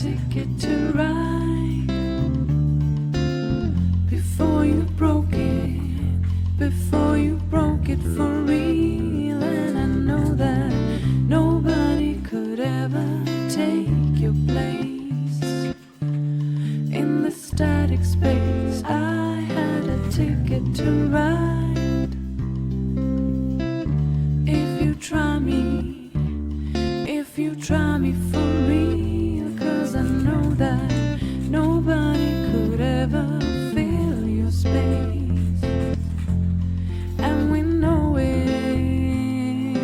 ticket to ride before you broke it for real. And I know that nobody could ever take your place in the static space. I had a ticket to ride. If you try me for real, 'cause I know that nobody could ever fill your space, and we know it,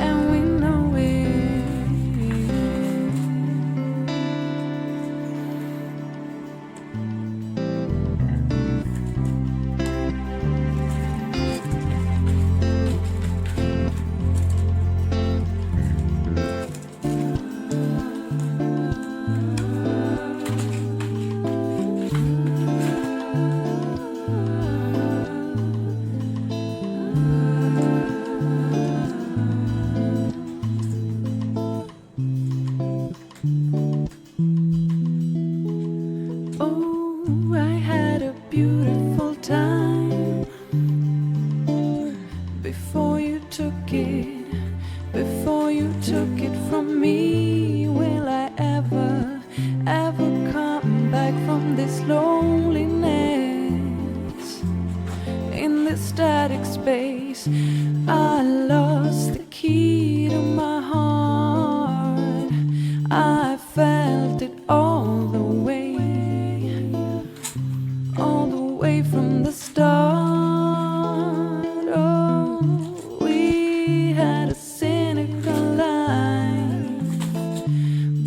and we know it. Oh, I had a beautiful time before you took it from me. Will I ever come back from this loneliness in this static space? I lost the key to my heart. I felt it all the way from the start. Oh, we had a cynical life,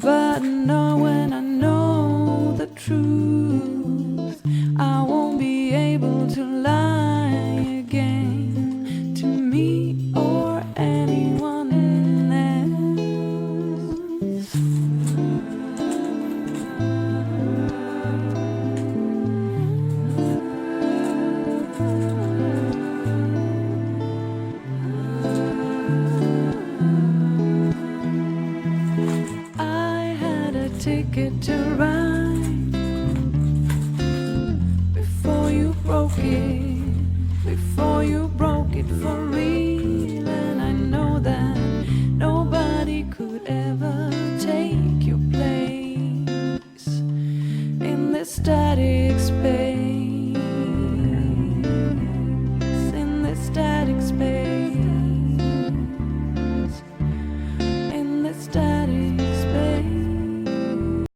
but now when I know the truth, I won't be able to lie again to me or anyone else. I had a ticket to ride